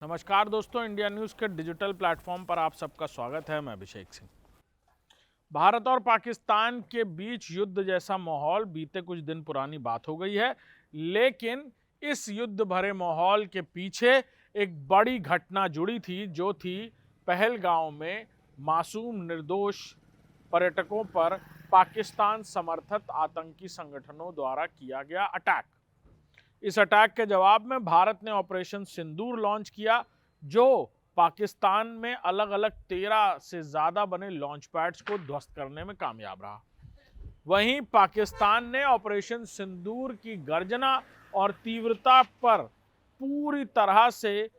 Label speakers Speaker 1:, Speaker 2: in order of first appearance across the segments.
Speaker 1: नमस्कार दोस्तों, India news के डिजिटल प्लेटफॉर्म पर आप सबका स्वागत है। मैं अभिषेक सिंह। भारत और पाकिस्तान के बीच युद्ध जैसा माहौल बीते कुछ दिन पुरानी बात हो गई है, लेकिन इस युद्ध भरे माहौल के पीछे एक बड़ी घटना जुड़ी थी, जो थी पहलगांव में मासूम निर्दोष पर्यटकों पर पाकिस्तान समर्थित आतंकी संगठनों द्वारा किया गया अटैक। इस अटैक के जवाब में भारत ने ऑपरेशन सिंदूर लॉन्च किया, जो पाकिस्तान में अलग अलग 13 से ज्यादा बने लॉन्च पैड्स को ध्वस्त करने में कामयाब रहा। वहीं पाकिस्तान ने ऑपरेशन सिंदूर की गर्जना और तीव्रता पर पूरी तरह से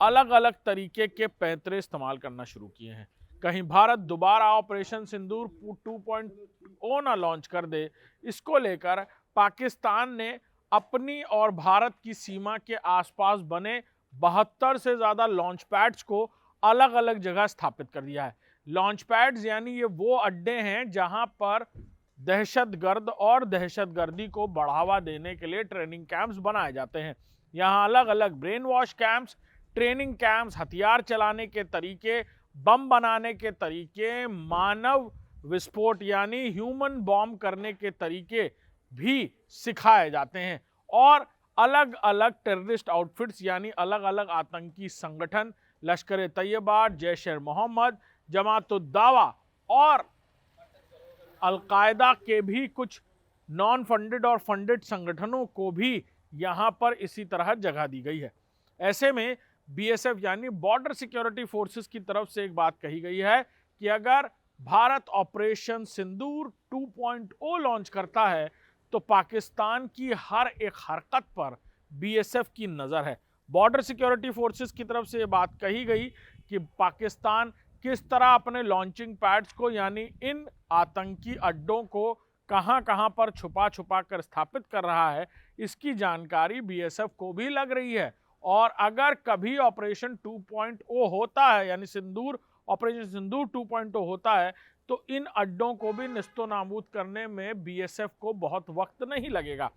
Speaker 1: अलग अलग तरीके के पैंतरे इस्तेमाल करना शुरू किए हैं। कहीं भारत दोबारा ऑपरेशन सिंदूर 2.0 ना लॉन्च कर दे, इसको लेकर पाकिस्तान ने अपनी और भारत की सीमा के आसपास बने 72 से ज्यादा लॉन्च पैड्स को अलग अलग जगह स्थापित कर दिया है। लॉन्च पैड्स यानी ये वो अड्डे हैं जहां पर दहशतगर्द और दहशतगर्दी को बढ़ावा देने के लिए ट्रेनिंग कैंप्स बनाए जाते हैं। यहाँ अलग अलग brain wash camps, training camps, हथियार चलाने के तरीके, बम बनाने के तरीके, मानव विस्फोट यानी ह्यूमन बॉम्ब करने के तरीके भी सिखाए जाते हैं। और अलग अलग टेररिस्ट आउटफिट्स यानी अलग अलग आतंकी संगठन, लश्कर तैयबा, जैश ए मोहम्मद, जमात-उद-दावा और अलकायदा के भी कुछ नॉन फंडेड और फंडेड संगठनों को भी यहां पर इसी तरह जगह दी गई है। ऐसे में बीएसएफ यानी बॉर्डर सिक्योरिटी फोर्सेस की तरफ से एक बात कही गई है कि अगर भारत ऑपरेशन सिंदूर 2.0 लॉन्च करता है तो पाकिस्तान की हर एक हरकत पर बीएसएफ की नज़र है। बॉर्डर सिक्योरिटी फोर्सेस की तरफ से ये बात कही गई कि पाकिस्तान किस तरह अपने लॉन्चिंग पैड्स को यानी इन आतंकी अड्डों को कहां कहां पर छुपा छुपा कर स्थापित कर रहा है, इसकी जानकारी बीएसएफ को भी लग रही है। और अगर कभी ऑपरेशन 2.0 होता है यानी सिंदूर ऑपरेशन सिंदूर 2.0 होता है तो इन अड्डों को भी निस्तो नाबूद करने में बीएसएफ को बहुत वक्त नहीं लगेगा।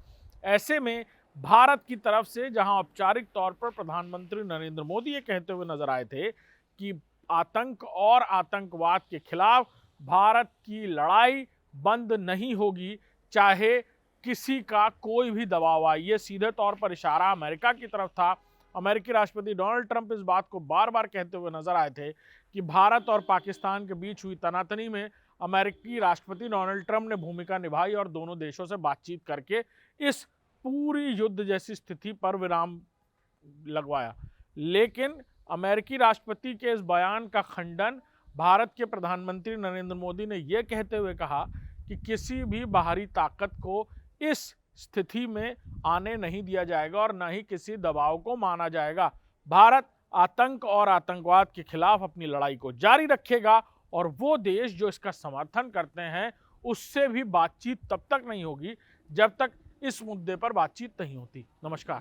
Speaker 1: ऐसे में भारत की तरफ से जहां औपचारिक तौर पर प्रधानमंत्री नरेंद्र मोदी ये कहते हुए नजर आए थे कि आतंक और आतंकवाद के खिलाफ भारत की लड़ाई बंद नहीं होगी, चाहे किसी का कोई भी दबाव आए, ये सीधे तौर पर इशारा अमेरिका की तरफ था। अमेरिकी राष्ट्रपति डोनाल्ड ट्रंप इस बात को बार बार कहते हुए नजर आए थे कि भारत और पाकिस्तान के बीच हुई तनातनी में अमेरिकी राष्ट्रपति डोनाल्ड ट्रंप ने भूमिका निभाई और दोनों देशों से बातचीत करके इस पूरी युद्ध जैसी स्थिति पर विराम लगवाया। लेकिन अमेरिकी राष्ट्रपति के इस बयान का खंडन भारत के प्रधानमंत्री नरेंद्र मोदी ने यह कहते हुए कहा कि किसी भी बाहरी ताकत को इस स्थिति में आने नहीं दिया जाएगा और न ही किसी दबाव को माना जाएगा। भारत आतंक और आतंकवाद के खिलाफ अपनी लड़ाई को जारी रखेगा और वो देश जो इसका समर्थन करते हैं उससे भी बातचीत तब तक नहीं होगी जब तक इस मुद्दे पर बातचीत नहीं होती। नमस्कार।